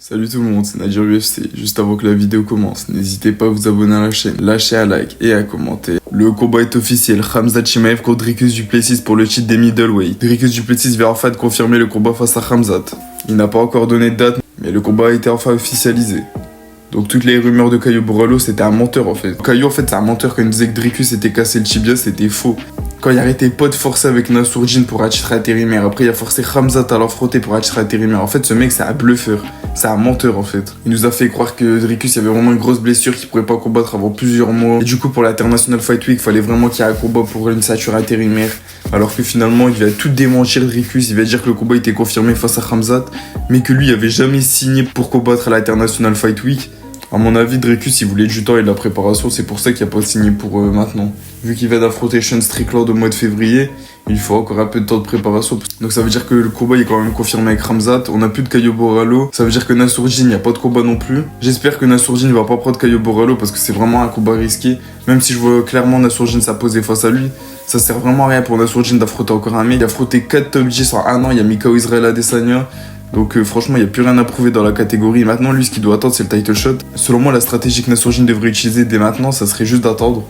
Salut tout le monde, c'est Nadir UFC. Juste avant que la vidéo commence, n'hésitez pas à vous abonner à la chaîne, lâcher un like et à commenter. Le combat est officiel, Khamzat Chimaev contre Dricus du Plessis pour le titre des middleweight. Dricus du Plessis vient enfin de confirmer le combat face à Khamzat. Il n'a pas encore donné de date, mais le combat a été enfin officialisé. Donc toutes les rumeurs de Caio Borralho, c'était un menteur en fait. Caio en fait c'est un menteur, quand il disait que Dricus était cassé le tibia, c'était faux. Quand il arrêtait pas de forcer avec Nassourdine pour un titre intérimaire, après il a forcé Khamzat à l'affronter pour un titre intérimaire. En fait ce mec c'est un bluffeur, c'est un menteur en fait. Il nous a fait croire que Dricus il y avait vraiment une grosse blessure qu'il pourrait pas combattre avant plusieurs mois. Et du coup pour l'International Fight Week, il fallait vraiment qu'il y ait un combat pour une ceinture intérimaire. Alors que finalement il va tout démentir Dricus, il va dire que le combat était confirmé face à Khamzat, mais que lui il avait jamais signé pour combattre à l'International Fight Week. À mon avis, Dricus, il voulait du temps et de la préparation, c'est pour ça qu'il n'a pas signé pour maintenant. Vu qu'il vient d'affronter Sean Strickland au mois de février, il faut encore un peu de temps de préparation. Donc ça veut dire que le combat est quand même confirmé avec Khamzat, on n'a plus de Caio Borralho, ça veut dire que Nassourdine, il n'y a pas de combat non plus. J'espère que Nassourdine ne va pas prendre Caio Borralho parce que c'est vraiment un combat risqué. Même si je vois clairement Nassourdine s'imposer face à lui, ça sert vraiment à rien pour Nassourdine d'affronter encore un mec. Il a affronté 4 top 10 en un an, il y a Mikao Israel Adesanya. Donc franchement, il n'y a plus rien à prouver dans la catégorie. Maintenant, lui, ce qu'il doit attendre, c'est le title shot. Selon moi, la stratégie que Nassourdine devrait utiliser dès maintenant, ça serait juste d'attendre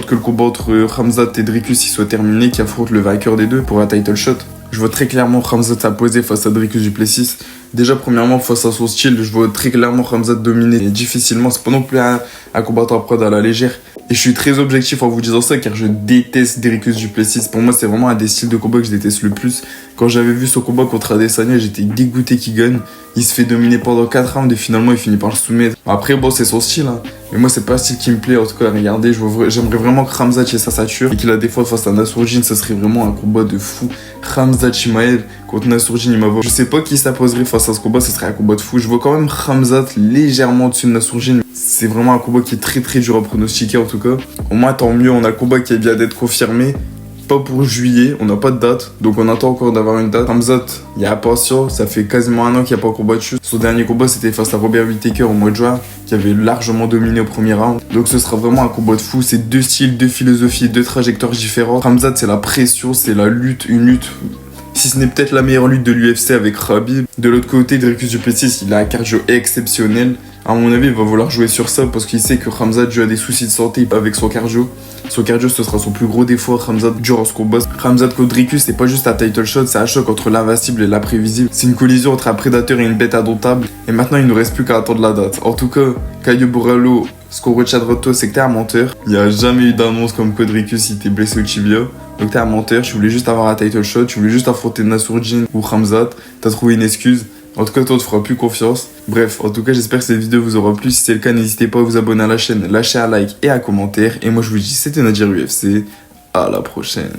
que le combat entre Khamzat et Dricus il soit terminé, qu'il affronte le vainqueur des deux pour un title shot. Je vois très clairement Khamzat s'imposer face à Dricus du Plessis. Déjà, premièrement, face à son style, je vois très clairement Khamzat dominer et difficilement. C'est pas non plus un combattant à prendre à la légère. Et je suis très objectif en vous disant ça car je déteste Dricus du Plessis. Pour moi, c'est vraiment un des styles de combat que je déteste le plus. Quand j'avais vu son combat contre Adesanya, j'étais dégoûté qu'il gagne. Il se fait dominer pendant 4 rounds et finalement il finit par le soumettre. Après, bon, c'est son style, hein. Mais moi, c'est pas un style qui me plaît. En tout cas, regardez, j'aimerais vraiment que Khamzat ait sa ceinture et qu'il la défende face à Nassourdine. Ça serait vraiment un combat de fou. Khamzat Chimaev contre Nassourdine, je sais pas qui s'imposerait face à ce combat, ce serait un combat de fou. Je vois quand même Khamzat légèrement au-dessus de Nassourdine. C'est vraiment un combat qui est très très dur à pronostiquer en tout cas. Au moins, tant mieux, on a un combat qui vient d'être confirmé. Pas pour juillet, on n'a pas de date, donc on attend encore d'avoir une date. Khamzat, il y a impatient, ça fait quasiment un an qu'il n'y a pas combattu. Son dernier combat c'était face à Robert Whittaker au mois de juin, qui avait largement dominé au premier round. Donc ce sera vraiment un combat de fou, c'est deux styles, deux philosophies, deux trajectoires différentes. Khamzat c'est la pression, c'est la lutte, une lutte, si ce n'est peut-être la meilleure lutte de l'UFC avec Khabib. De l'autre côté, Dricus du Plessis, il a un cardio exceptionnel. À mon avis, il va vouloir jouer sur ça parce qu'il sait que Khamzat a des soucis de santé avec son cardio. Son cardio, ce sera son plus gros défaut. Khamzat durant ce combat. Khamzat contre Dricus, c'est pas juste un title shot, c'est un choc entre l'invincible et l'imprévisible. C'est une collision entre un prédateur et une bête indomptable. Et maintenant, il ne nous reste plus qu'à attendre la date. En tout cas, Caio Borralho, ce qu'on retient de toi, c'est que t'es un menteur. Il n'y a jamais eu d'annonce comme que Dricus il était blessé au tibia. Donc t'es un menteur, tu voulais juste avoir un title shot, tu voulais juste affronter Nassourdine ou Khamzat. T'as trouvé une excuse. En tout cas, toi, on te fera plus confiance. Bref, en tout cas, j'espère que cette vidéo vous aura plu. Si c'est le cas, n'hésitez pas à vous abonner à la chaîne, lâcher un like et un commentaire. Et moi, je vous dis, c'était Nadir UFC. À la prochaine.